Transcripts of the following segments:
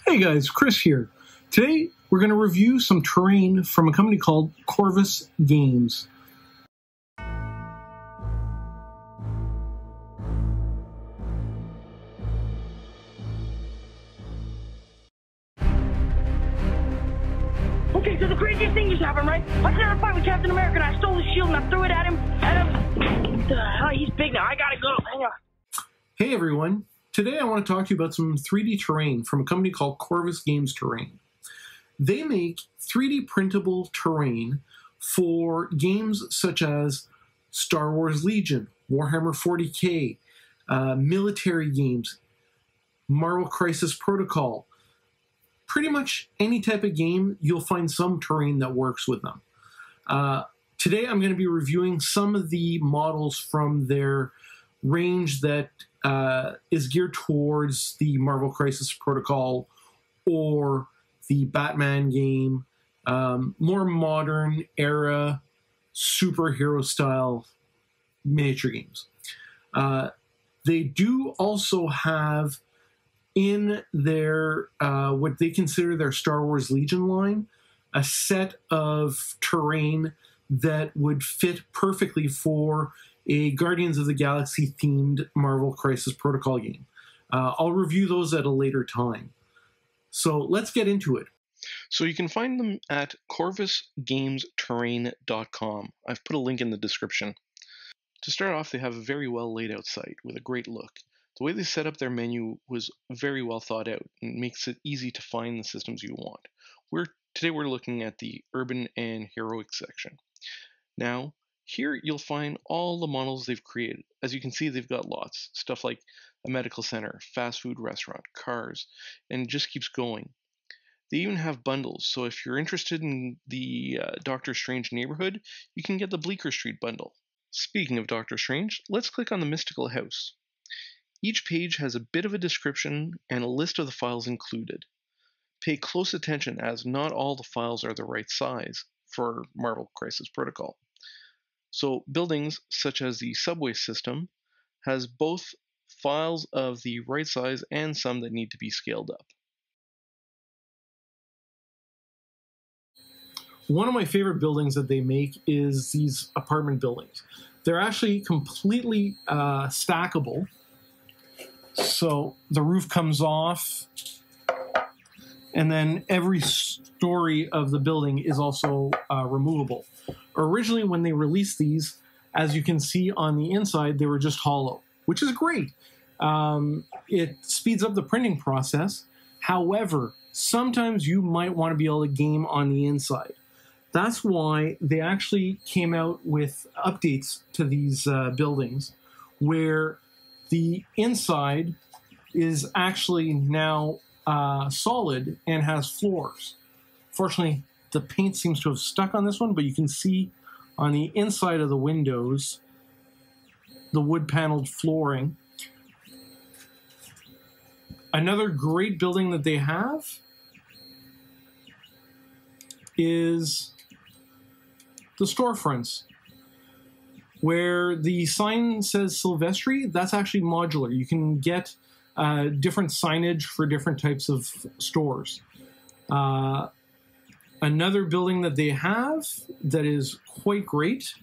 Hey guys, Chris here. Today we're going to review some terrain from a company called Corvus Games. Okay, so the craziest thing just happened, right? I started a fight with Captain America and I stole his shield and I threw it at him. And he's big now. I gotta go. Hang on. Hey everyone. Today I want to talk to you about some 3D terrain from a company called Corvus Games Terrain. They make 3D printable terrain for games such as Star Wars Legion, Warhammer 40K, military games, Marvel Crisis Protocol. Pretty much any type of game, you'll find some terrain that works with them. Today I'm going to be reviewing some of the models from their range that is geared towards the Marvel Crisis Protocol or the Batman game, more modern era superhero style miniature games. They do also have in their what they consider their Star Wars Legion line a set of terrain that would fit perfectly for a Guardians of the Galaxy themed Marvel Crisis Protocol game. I'll review those at a later time. So let's get into it. So you can find them at corvusgamesterrain.com. I've put a link in the description. To start off, they have a very well laid out site with a great look. The way they set up their menu was very well thought out and makes it easy to find the systems you want. Today we're looking at the Urban and Heroic section. Now, here you'll find all the models they've created. As you can see, they've got lots. Stuff like a medical center, fast food restaurant, cars, and it just keeps going. They even have bundles, so if you're interested in the Doctor Strange neighborhood, you can get the Bleecker Street bundle. Speaking of Doctor Strange, let's click on the Mystical House. Each page has a bit of a description and a list of the files included. Pay close attention as not all the files are the right size for Marvel Crisis Protocol. So buildings such as the subway system has both files of the right size and some that need to be scaled up. One of my favorite buildings that they make is these apartment buildings. They're actually completely stackable. So the roof comes off, and then every story of the building is also removable. Originally, when they released these, as you can see on the inside, they were just hollow, which is great. It speeds up the printing process. However, sometimes you might want to be able to game on the inside. That's why they actually came out with updates to these buildings where the inside is actually now solid and has floors. Fortunately, the paint seems to have stuck on this one, but you can see on the inside of the windows the wood-paneled flooring. Another great building that they have is the Storefronts, where the sign says Silvestri. That's actually modular. You can get different signage for different types of stores. Another building that they have that is quite great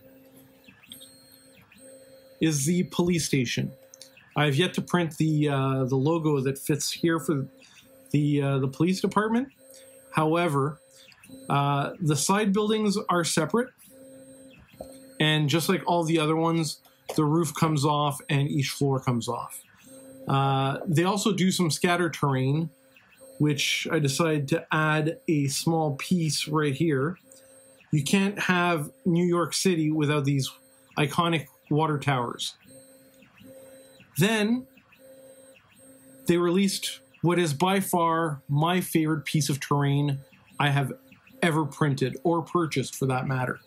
is the police station. I've yet to print the logo that fits here for the police department. However, the side buildings are separate, and just like all the other ones, the roof comes off and each floor comes off. They also do some scatter terrain, which I decided to add a small piece right here. You can't have New York City without these iconic water towers. Then they released what is by far my favorite piece of terrain I have ever printed or purchased, for that matter.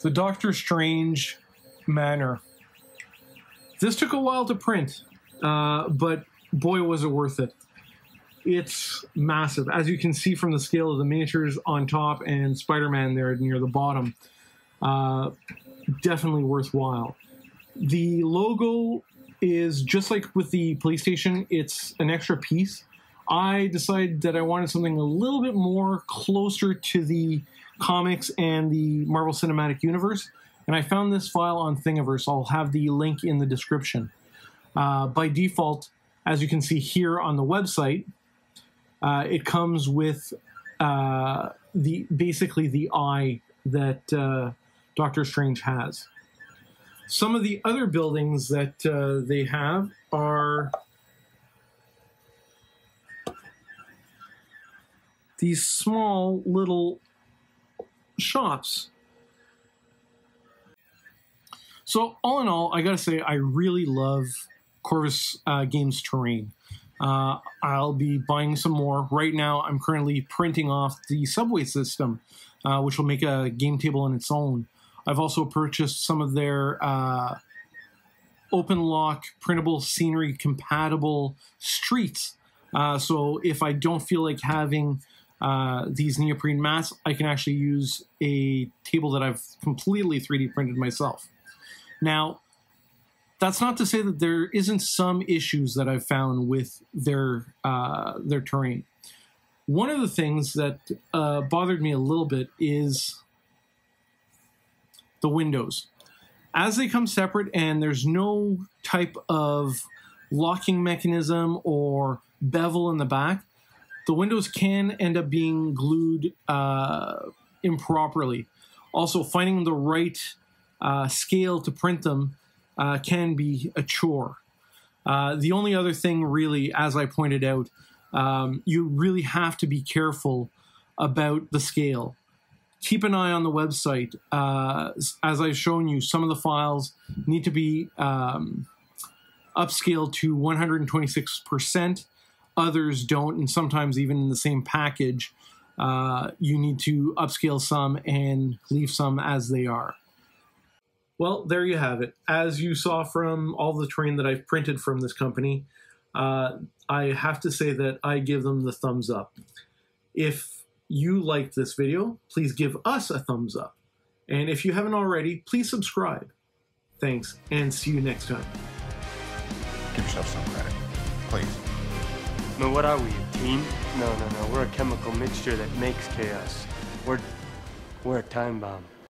The Doctor Strange Manor. This took a while to print, but boy was it worth it. It's massive. As you can see from the scale of the miniatures on top and Spider-Man there near the bottom, definitely worthwhile. The logo is just like with the PlayStation, it's an extra piece. I decided that I wanted something a little bit more closer to the comics and the Marvel Cinematic Universe, and I found this file on Thingiverse. I'll have the link in the description. By default, as you can see here on the website, it comes with basically the eye that Doctor Strange has. Some of the other buildings that they have are these small little shops. So all in all, I gotta say, I really love Corvus Games Terrain. I'll be buying some more. Right now, I'm currently printing off the subway system, which will make a game table on its own. I've also purchased some of their open lock, printable scenery compatible streets. So if I don't feel like having these neoprene mats, I can actually use a table that I've completely 3D printed myself. Now, that's not to say that there isn't some issues that I've found with their terrain. One of the things that bothered me a little bit is the windows. As they come separate and there's no type of locking mechanism or bevel in the back, the windows can end up being glued improperly. Also, finding the right scale to print them can be a chore. The only other thing really, as I pointed out, you really have to be careful about the scale. Keep an eye on the website. As I've shown you, some of the files need to be upscaled to 126%. Others don't, and sometimes even in the same package, you need to upscale some and leave some as they are. Well, there you have it. As you saw from all the terrain that I've printed from this company, I have to say that I give them the thumbs up. If you liked this video, please give us a thumbs up. And if you haven't already, please subscribe. Thanks, and see you next time. Give yourself some credit, please. No, what are we, a team? No, we're a chemical mixture that makes chaos. We're a time bomb.